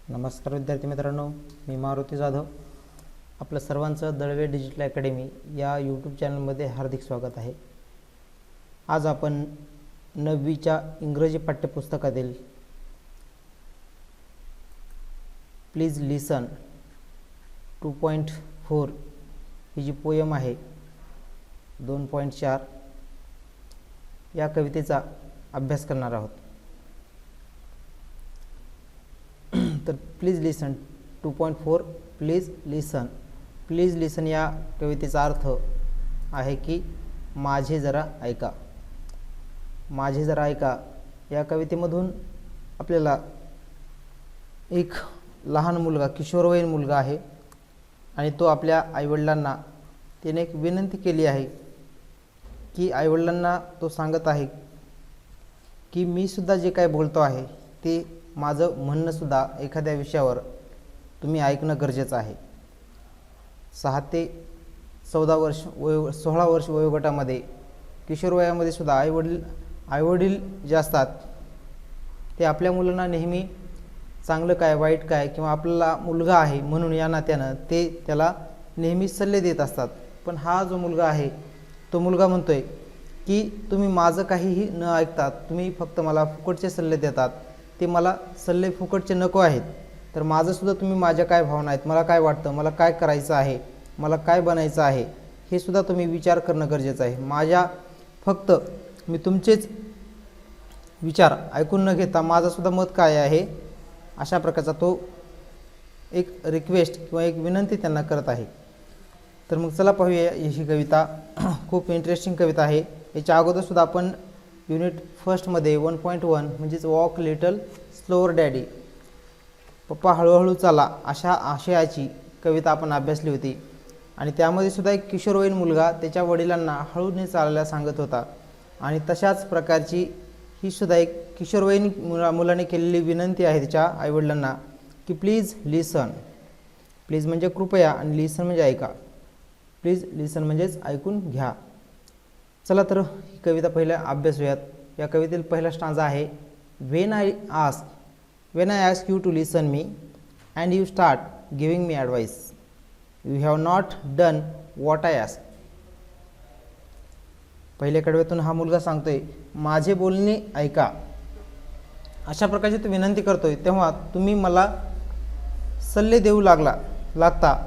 नमस्कार विद्यार्थी मित्रांनो, मी मारुती जाधव. आपलं सर्वांचं दळवे डिजिटल अकॅडमी या यूट्यूब चॅनलमध्ये हार्दिक स्वागत आहे. आज आपण 9वीच्या इंग्रजी पाठ्यपुस्तकातील please listen 2.4 he G poem आहे 2.4 या कवितेचा अभ्यास करणार आहोत. तर प्लीज लिसन 2.4 प्लीज लिसन या कवितेचा अर्थ आहे की माझे जरा ऐका. माझे जरा ऐका या कवितेमधून आपल्याला एक लहान मुलगा, किशोरवयीन मुलगा आहे आणि तो आपल्या आईवडिलांना त्याने एक विनंती केली आहे की आईवडिलांना तो सांगत आहे की मी सुद्धा जे काय बोलतो आहे ते माझं म्हणणं सुद्धा एखाद्या विषयावर तुम्ही ऐकणं गरजेचं आहे. 6 ते 14 वर्ष 16 वर्ष वयोगटामध्ये किशोर वयामध्ये सुद्धा आईवडील जे असतात ते आपल्या मुलांना नेहमी चांगलं काय वाईट काय किंवा आपल्याला मुलगा आहे म्हणून या नात्यानं ते त्याला नेहमी सल्ले देत असतात. पण हा जो मुलगा आहे तो मुलगा म्हणतोय की तुम्ही माझं काहीही न ऐकता तुम्ही फक्त मला फुकटचे सल्ले देतात. ते मला सल्ले फुकटचे नको आहेत. तर माझंसुद्धा तुम्ही माझ्या काय भावना आहेत, मला काय वाटतं, मला काय करायचं आहे, मला काय बनायचं आहे हे सुद्धा तुम्ही विचार करणं गरजेचं आहे. फक्त मी तुमचेच विचार ऐकून न घेता माझंसुद्धा मत काय आहे अशा प्रकारचा तो एक रिक्वेस्ट किंवा एक विनंती त्यांना करत आहे. तर मग चला पाहूया ही कविता. खूप इंटरेस्टिंग कविता आहे. याच्या अगोदरसुद्धा आपण युनिट फर्स्टमध्ये 1.1 म्हणजेच वॉक लिटल स्लोअर डॅडी, पप्पा हळूहळू चाला अशा आशयाची कविता आपण अभ्यासली होती. आणि त्यामध्ये सुद्धा एक किशोरवयीन मुलगा त्याच्या वडिलांना हळूने चालायला सांगत होता. आणि तशाच प्रकारची ही सुद्धा एक किशोरवयीन मुलाने केलेली विनंती आहे त्याच्या आईवडिलांना की प्लीज लिसन. प्लीज म्हणजे कृपया आणि लिसन म्हणजे ऐका. प्लीज लिसन म्हणजेच ऐकून घ्या. चला तर ही कविता पहिल्या अभ्यासूयात. या कवितेतील पहिला स्टांजा आहे When I ask you to listen me and you start giving me advice, you have not done what I ask. पहिल्या कडव्यातून हा मुलगा सांगतोय माझे बोलणे ऐका. अशा प्रकारची तो विनंती करतोय तेव्हा तुम्ही मला सल्ले देऊ लागता.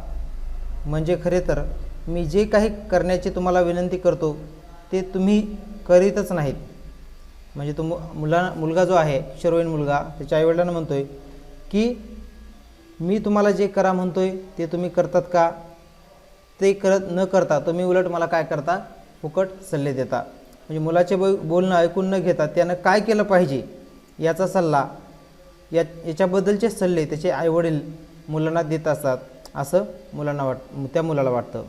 म्हणजे खरे तर मी जे काही करण्याची तुम्हाला विनंती करतो ते तुम्ही करीतच नाहीत. म्हणजे तो मुलगा जो आहे किशोरवयीन मुलगा त्याच्या आईवडिलांना म्हणतोय की मी तुम्हाला जे करा म्हणतोय ते तुम्ही करतात का, ते न करता तुम्ही उलट मला काय करता, फुकट सल्ले देता. म्हणजे मुलाचे बोलणं ऐकून न घेता त्यानं काय केलं पाहिजे याचा सल्ला याच्याबद्दलचे सल्ले त्याचे आईवडील मुलांना देत असतात असं त्या मुलाला वाटतं.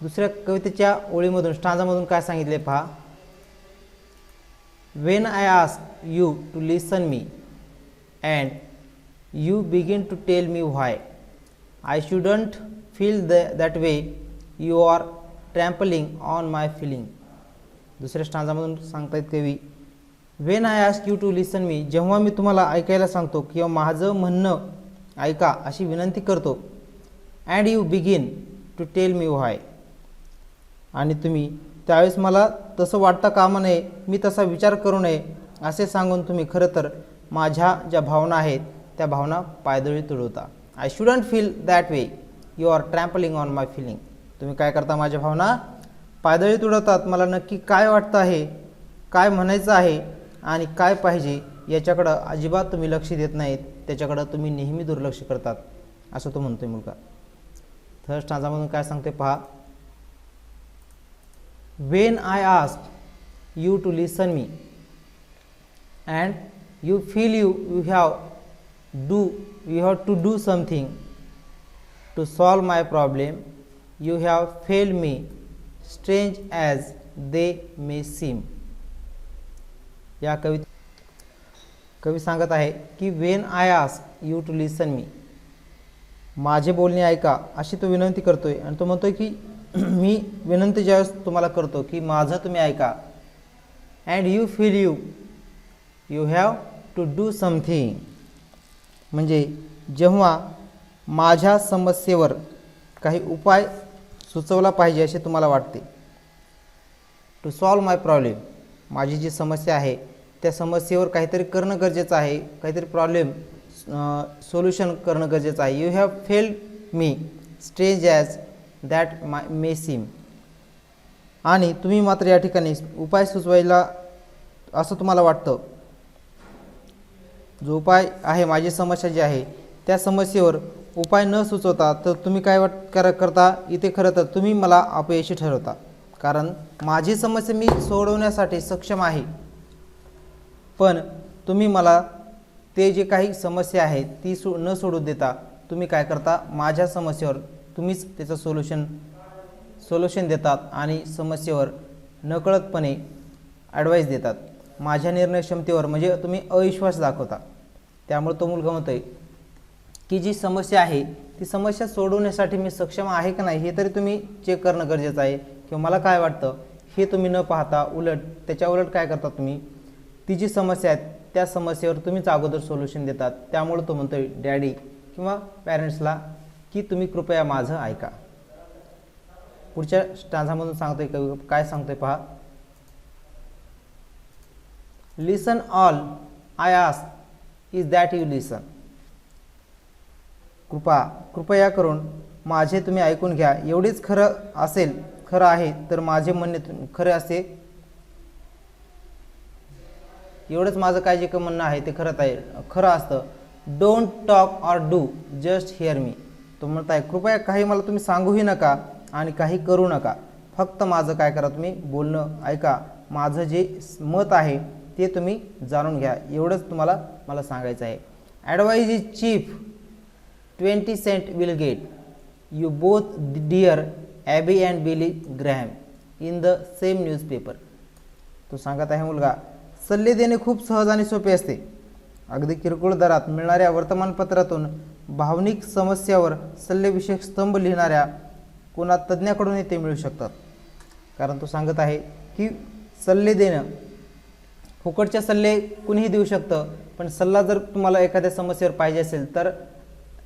दुसऱ्या कवितेच्या ओळीमधून स्टांजामधून काय सांगितले पहा. When I ask you to listen me and you begin to tell me why I shouldn't feel that way, you are trampling on my feeling. दुसऱ्या स्टांजामधून सांगतायत कवी When I ask you to listen me, जेव्हा मी तुम्हाला ऐकायला सांगतो किंवा माझं म्हणणं ऐका अशी विनंती करतो and you begin to tell me why, आणि तुम्ही त्यावेळेस मला तसं वाटतं कामा नये, मी तसा विचार करू नये असे सांगून तुम्ही खरं तर माझ्या ज्या भावना आहेत त्या भावना पायदळी तुडवता. I shouldn't feel that way, you are trampling on my feeling. तुम्ही काय करता, माझ्या भावना पायदळी तुडवतात. मला नक्की काय वाटतं आहे, काय म्हणायचं आहे आणि काय पाहिजे याच्याकडं अजिबात तुम्ही लक्ष देत नाहीत, त्याच्याकडं तुम्ही नेहमी दुर्लक्ष करतात असं तो म्हणतोय मुलगा. थर्ड स्टांजामधून काय सांगते पहा. When I ask you to listen me and you feel you have to do something to solve my problem, you have failed me, strange as they may seem. या कवी सांगत आहे की when I ask you to listen me, माझे बोलणे ऐका अशी तो विनंती करतोय. आणि तो म्हणतोय की मी विनंती ज्यावेळेस तुम्हाला करतो की माझं तुम्ही ऐका and you feel you have to do something, म्हणजे जेव्हा माझ्या समस्येवर काही उपाय सुचवला पाहिजे असे तुम्हाला वाटते. टू सॉल्व माय प्रॉब्लेम, माझी जी समस्या आहे त्या समस्येवर काहीतरी करणं गरजेचं आहे, काहीतरी प्रॉब्लेम सोल्युशन करणं गरजेचं आहे. You have failed me strange as that may seem. आणि तुम्ही मात्र या ठिकाणी उपाय सुचवायला असं तुम्हाला वाटतं. जो उपाय आहे, माझी समस्या जी आहे त्या समस्येवर उपाय न सुचवता तर तुम्ही काय करता, इथे खरं तर तुम्ही मला अपयशी ठरवता. कारण माझी समस्या मी सोडवण्यासाठी सक्षम आहे, पण तुम्ही मला ते जे काही समस्या आहे ती न सोडू देता तुम्ही काय करता, माझ्या समस्येवर तुम्हीच त्याचं सोल्युशन देतात आणि समस्येवर नकळतपणे ॲडवाईस देतात. माझ्या निर्णय क्षमतेवर म्हणजे तुम्ही अविश्वास दाखवता. त्यामुळे तो मुलगा म्हणतोय की जी समस्या आहे ती समस्या सोडवण्यासाठी मी सक्षम आहे का नाही हे तरी तुम्ही चेक करणं गरजेचं आहे. किंवा मला काय वाटतं हे तुम्ही न पाहता त्याच्या उलट काय करता, तुम्ही ती जी समस्या आहे त्या समस्येवर तुम्हीच अगोदर सोल्युशन देतात. त्यामुळे तो म्हणतोय डॅडी किंवा पॅरेंट्सला की तुम्ही कृपया माझं ऐका. पुढच्या स्टांझामधून सांगतोय काय सांगतोय पहा. Listen all I ask is that you listen. कृपया करून माझे तुम्ही ऐकून घ्या. एवढीच खरं आहे तर माझे म्हणणे खरे असे, एवढंच माझं काय जे म्हणणं आहे ते खरं असतं. Don't talk or do, just hear me. तो म्हणत आहे कृपया काही मला तुम्ही सांगूही नका आणि काही करू नका, फक्त माझं काय करा, तुम्ही बोलणं ऐका, माझं जे मत आहे ते तुम्ही जाणून घ्या, एवढंच मला सांगायचं आहे. Advice is cheap, 20 cents will get. You both dear Abby and Billy Graham in the same newspaper. तो सांगत आहे मुलगा, सल्ले देणे खूप सहज आणि सोपे असते. अगदी किरकोळ दरात मिळणाऱ्या वर्तमानपत्रातून भावनिक समस्यावर सल्लेविषयक स्तंभ लिहिणाऱ्या कोणा तज्ज्ञाकडूनही ते मिळू शकतात. कारण तो सांगत आहे की सल्ले देणं, फुकटचे सल्ले कुणीही देऊ शकतं, पण सल्ला जर तुम्हाला एखाद्या समस्येवर पाहिजे असेल तर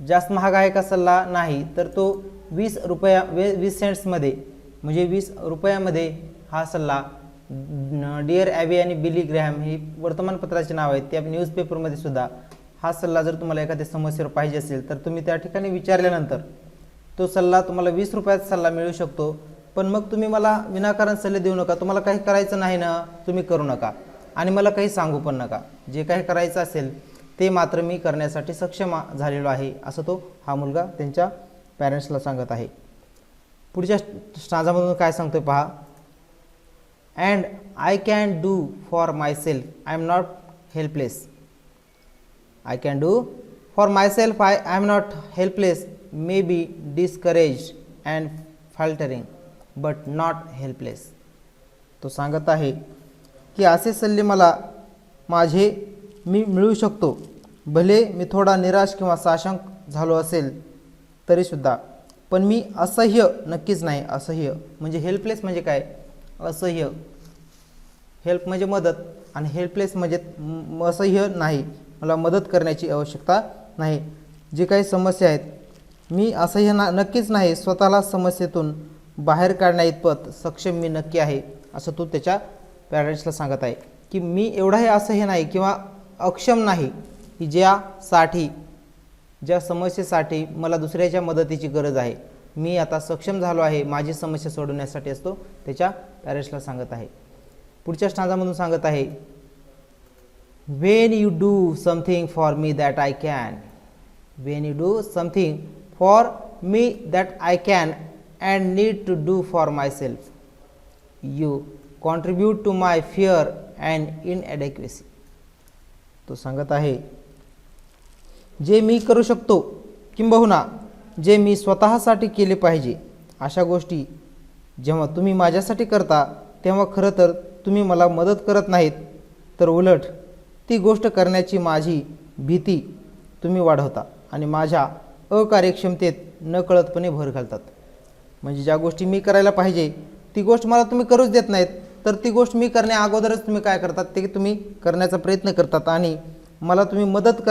जास्त महाग आहे का सल्ला, नाही तर तो 20 सेंट्समध्ये म्हणजे 20 रुपयामध्ये हा सल्ला डिअर ॲबी आणि बिली ग्रॅहम ही वर्तमानपत्राचे नाव आहे, त्या न्यूजपेपरमध्ये सुद्धा हा सल्ला जर तुम्हाला एखाद्या समस्येवर पाहिजे असेल तर तुम्ही त्या ठिकाणी विचारल्यानंतर तो सल्ला तुम्हाला 20 रुपयाचा सल्ला मिळू शकतो. पण मग तुम्ही मला विनाकारण सल्ले देऊ नका. तुम्हाला काही करायचं नाही ना, तुम्ही करू नका आणि मला काही सांगू पण नका. जे काही करायचं असेल ते मात्र मी करण्यासाठी सक्षम झालेलो आहे, असं हा मुलगा त्यांच्या पॅरेंट्सला सांगत आहे. पुढच्या स्टांझामधून काय सांगतोय पहा. And I can do for myself, I am not helpless. I can do for myself, I am not helpless, may be discourage and faltering but not helpless. तो सांगत आहे की असे सल्ले मी मिळू शकतो, भले मी थोडा निराश किंवा साशंक झालो असेल तरीसुद्धा, पण मी असह्य नक्कीच नाही. असह्य म्हणजे हेल्पलेस म्हणजे काय, असह्य. हेल्प म्हणजे मदत आणि हेल्पलेस म्हणजे असह्य नाही, मला मदत करण्याची आवश्यकता नाही. जे काही समस्या आहेत मी असह्य नक्कीच नाही, स्वतःला समस्येतून बाहेर काढण्या इतपत सक्षम मी नक्की आहे, असं तो त्याच्या पॅरेंट्सला सांगत आहे की मी एवढाही असह्य नाही किंवा अक्षम नाही की ज्या समस्येसाठी मला दुसऱ्याच्या मदतीची गरज आहे. मी आता सक्षम झालो आहे माझी समस्या सोडवण्यासाठी, असतो त्याच्या पॅरेंट्सला सांगत आहे. पुढच्या स्टांझामधून सांगत आहे, when you do something for me that I can, when you do something for me that I can and need to do for myself, you contribute to my fear and inadequacy. तो सांगत आहे जे मी करू शकतो किंबहुना जे मी स्वतःसाठी केले पाहिजे अशा गोष्टी जेव्हा तुम्ही माझ्यासाठी करता तेव्हा खरं तर तुम्ही मला मदत करत नाहीत, तर उलट ती गोष्ट करण्याची माझी भीती तुम्ही वाढवता आणि माझ्या अकार्यक्षमतेत नकळतपणे भर घालतात. म्हणजे ज्या गोष्टी मी करायला पाहिजे ती गोष्ट मला तुम्ही करूच देत नाहीत, तर ती गोष्ट मी करण्या अगोदरच तुम्ही काय करतात ते तुम्ही करण्याचा प्रयत्न करतात आणि मला तुम्ही मदत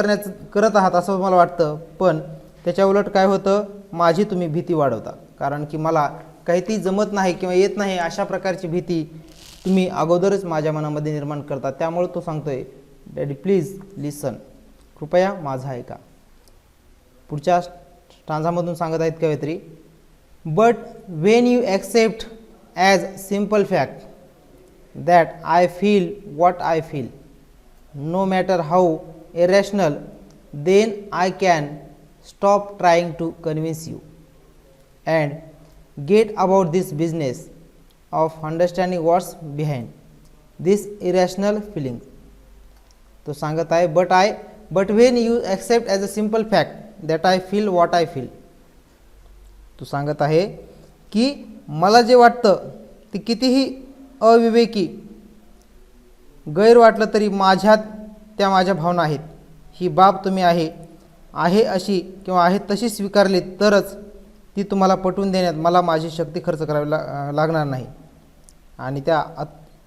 करत आहात असं मला वाटतं, पण त्याच्या उलट काय होतं, माझी तुम्ही भीती वाढवता. कारण की मला काहीतरी जमत नाही किंवा येत नाही अशा प्रकारची भीती तुम्ही अगोदरच माझ्या मनामध्ये निर्माण करता. त्यामुळे तो सांगतोय डॅडी प्लीज लिसन, कृपया माझा ऐका. पुढच्या स्टांजामधून सांगत आहेत कवयित्री, but Wien you accept as simple fact that I feel what I feel, no matter how irrational, then I can stop trying to convince you and get about this business of understanding what's behind this irrational feeling. तो सांगत आहे but when you accept as a simple fact that I feel what I feel. तो सांगत आहे की मला जे वाटतं ते कितीही अविवेकी गैर वाटलं तरी माझ्यात त्या माझ्या भावना आहेत. ही बाब तुम्ही आहे अशी किंवा आहे तशी स्वीकारली तरच ती तुम्हाला पटवून देण्यात मला माझी शक्ती खर्च करावी लागणार नाही. आणि त्या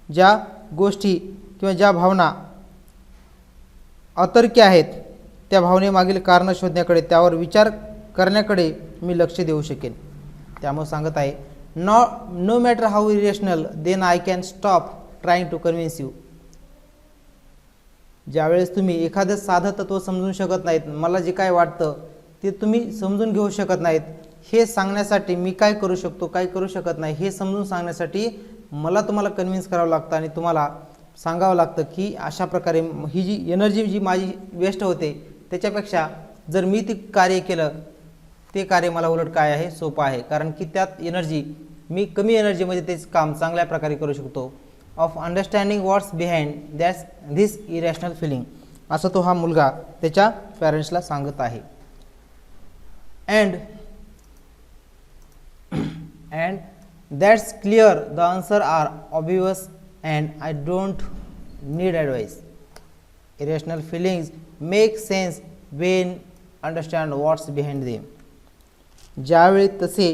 ज्या गोष्टी किंवा ज्या भावना अतर्क्य आहेत त्या भावनेमागील कारणं शोधण्याकडे, त्यावर विचार करण्याकडे मी लक्ष देऊ शकेन. त्यामुळे सांगत आहे no matter how irrational then I can stop trying to convince you. ज्यावेळेस तुम्ही एखादं साधं तत्त्व समजून शकत नाहीत, मला जे काय वाटतं ते तुम्ही समजून घेऊ शकत नाहीत, हे सांगण्यासाठी मी काय करू शकतो काय करू शकत नाही हे समजून सांगण्यासाठी मला तुम्हाला कन्व्हिन्स करावं लागतं आणि तुम्हाला सांगावं लागतं की अशा प्रकारे ही जी एनर्जी जी माझी वेस्ट होते त्याच्यापेक्षा जर मी ती कार्य केलं ते कार्य मला उलट काय आहे सोपं आहे. कारण की त्यात एनर्जी मी कमी एनर्जीमध्ये तेच काम चांगल्या प्रकारे करू शकतो. Of understanding what's behind that's this irrational feeling, असं तो हा मुलगा त्याच्या पॅरेंट्सला सांगत आहे. and that's clear, the answer are obvious and I don't need advice. Irrational feelings make sense when understand what's behind them. ज्यावेळी तसे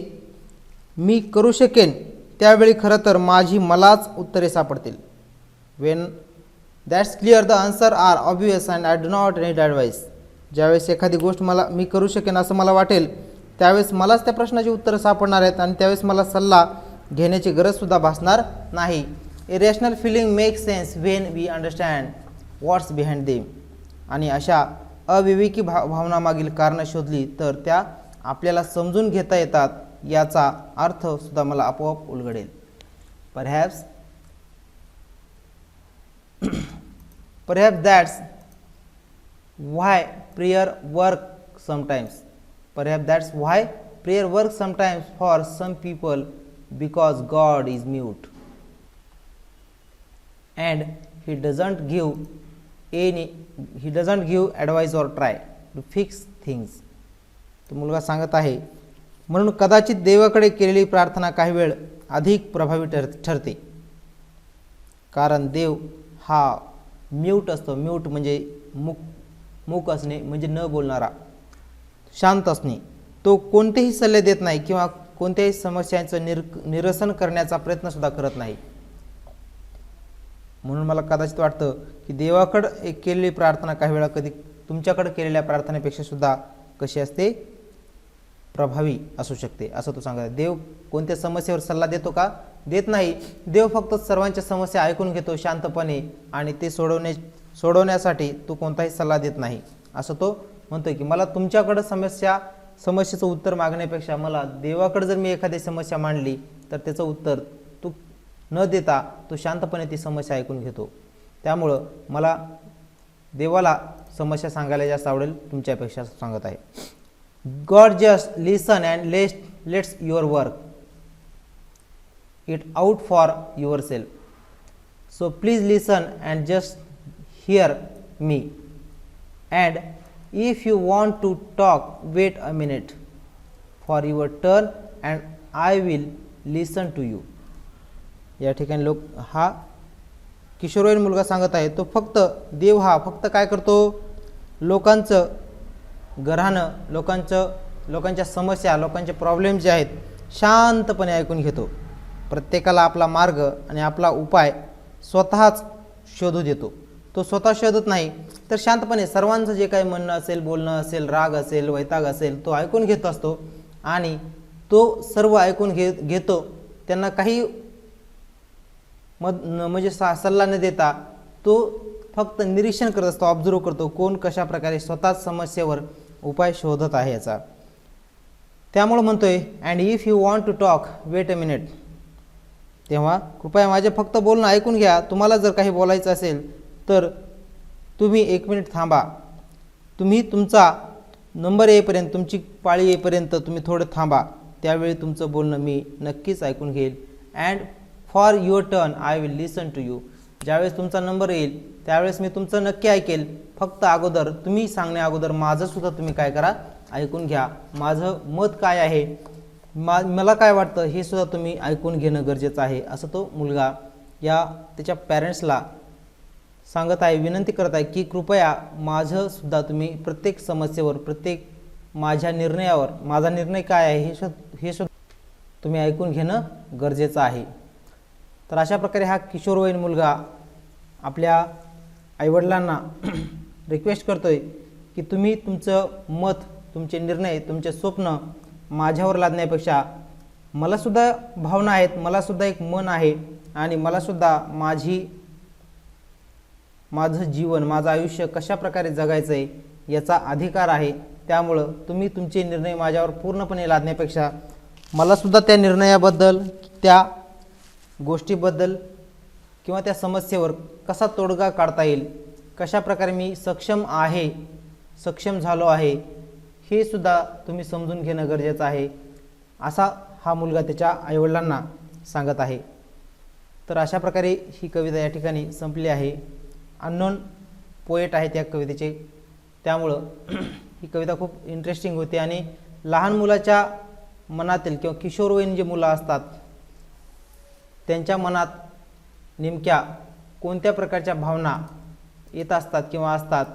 मी करू शकेन त्यावेळी खरं तर मलाच उत्तरे सापडतील. when that's clear, the answer are obvious and I do not need advice. ज्यावेळेस एखादी गोष्ट मी करू शकेन असं मला वाटेल त्यावेळेस मलाच त्या प्रश्नाची उत्तरं सापडणार आहेत आणि त्यावेळेस मला सल्ला घेण्याची गरजसुद्धा भासणार नाही. Irrational feeling make sense when we understand what's behind them. आणि अशा अविवेकी भावनामागील कारणं शोधली तर त्या आपल्याला समजून घेता येतात याचा अर्थसुद्धा मला आपोआप उलगडेल. Perhaps that's why prayer works sometimes. Perhaps that's why prayer works sometimes for some people, because God is mute and he doesn't give advice or try to fix things. तो मुलगा सांगत आहे म्हणून कदाचित देवाकडे केलेली प्रार्थना काही वेळ अधिक प्रभावी ठरते. कारण देव हा म्यूट असतो. म्यूट म्हणजे मूक असणे म्हणजे न बोलणारा, शांत असणे. तो कोणतेही सल्ले देत नाही किंवा कोणत्याही समस्यांचं निरसन करण्याचा प्रयत्न सुद्धा करत नाही. म्हणून मला कदाचित वाटतं की देवाकडे केलेली प्रार्थना काही वेळा कधी तुमच्याकडे केलेल्या प्रार्थनेपेक्षा सुद्धा कशी असते, प्रभावी असू शकते असं तो सांगत. देव कोणत्या समस्येवर सल्ला देतो का? देत नाही. देव फक्त सर्वांच्या समस्या ऐकून घेतो शांतपणे आणि ते सोडवण्यासाठी तो कोणताही सल्ला देत नाही असं तो म्हणतोय. की मला तुमच्याकडे समस्येचं उत्तर मागण्यापेक्षा मला देवाकडे जर मी एखादी समस्या मांडली तर त्याचं उत्तर तो न देता तो शांतपणे ती समस्या ऐकून घेतो. त्यामुळं मला देवाला समस्या सांगायला जास्त आवडेल तुमच्यापेक्षा सांगत आहे. God just listen and let's your work it out for yourself. So please listen and just hear me. And if you want to talk, wait a minute for your turn and I will listen to you. या ठिकाणी हा किशोरवयीन मुलगा सांगत आहे तो देव हा फक्त काय करतो, लोकांचं घराणं, लोकांच्या समस्या, लोकांचे प्रॉब्लेम जे आहेत शांतपणे ऐकून घेतो. प्रत्येकाला आपला मार्ग आणि आपला उपाय स्वतःच शोधू देतो. तो स्वतः शोधत नाही, तर शांतपणे सर्वांचं जे काही म्हणणं असेल, बोलणं असेल, राग असेल, वैताग असेल, तो ऐकून घेत असतो आणि तो सर्व ऐकून घेतो. त्यांना काही म्हणजे सल्ला न देता तो फक्त निरीक्षण करत असतो, ऑब्झर्व करतो कोण कशा प्रकारे स्वतःच समस्येवर उपाय शोधत आहे याचा. त्यामुळे म्हणतोय and if you want to talk wait a minute. तेव्हा कृपया माझे फक्त बोलणं ऐकून घ्या. तुम्हाला जर काही बोलायचं असेल तर तुम्ही 1 मिनिट थांबा. तुम्ही तुमचा नंबर येईपर्यंत, तुमची पाळी येईपर्यंत तुम्ही थोडं थांबा. त्यावेळी तुमचं बोलणं मी नक्कीच ऐकून घेईल. And for your turn I will listen to you. ज्यावेळेस तुमचा नंबर येईल त्यावेळेस मी तुमचं नक्की ऐकेल. फक्त अगोदर तुम्ही सांगण्या अगोदर माझंसुद्धा तुम्ही काय करा, ऐकून घ्या. माझं मत काय आहे, मला काय वाटतं हे सुद्धा तुम्ही ऐकून घेणं गरजेचं आहे, असं तो मुलगा या त्याच्या पॅरेंट्सला सांगत आहे, विनंती करत आहे की कृपया माझंसुद्धा तुम्ही प्रत्येक समस्येवर, प्रत्येक माझ्या निर्णयावर, माझा निर्णय काय आहे हे सुद्धा तुम्ही ऐकून घेणं गरजेचं आहे. तर अशा प्रकारे हा किशोरवयीन मुलगा आपल्या आईवडिलांना रिक्वेस्ट करतोय की तुम्ही तुमचं मत, तुमचे निर्णय, तुमचे स्वप्न माझ्यावर लादण्यापेक्षा मलासुद्धा भावना आहेत, मलासुद्धा एक मन आहे आणि मलासुद्धा माझं जीवन, माझं आयुष्य कशा प्रकारे जगायचं आहे याचा अधिकार आहे. त्यामुळं तुम्ही तुमचे निर्णय माझ्यावर पूर्णपणे लादण्यापेक्षा मलासुद्धा त्या निर्णयाबद्दल, त्या गोष्टीबद्दल किंवा त्या समस्येवर कसा तोडगा काढता येईल, कशा प्रकारे मी सक्षम झालो आहे हे सुद्धा तुम्ही समजून घेणं गरजेचं आहे, असा हा मुलगा त्याच्या आईवडिलांना सांगत आहे. तर अशा प्रकारे ही कविता या ठिकाणी संपली आहे. अननोन पोएट आहे त्या कवितेचे, त्यामुळं ही कविता खूप इंटरेस्टिंग होती आणि लहान मुलाच्या मनातील किंवा किशोरवयीन जे मुलं असतात त्यांच्या मनात नेमक्या कोणत्या प्रकारच्या भावना येत असतात किंवा असतात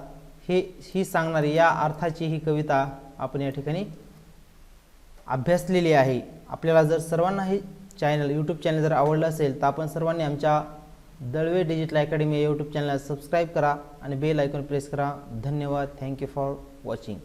ही सांगणारी या अर्थाची ही कविता आपण या ठिकाणी अभ्यासलेली आहे. आपल्याला जर सर्वांना हे यूट्यूब चॅनल जर आवडलं असेल तर आपण सर्वांनी आमच्या दळवे डिजिटल अकॅडमी या यूट्यूब चॅनलला सबस्क्राईब करा आणि बेल आयकॉन प्रेस करा. धन्यवाद. Thank you for watching.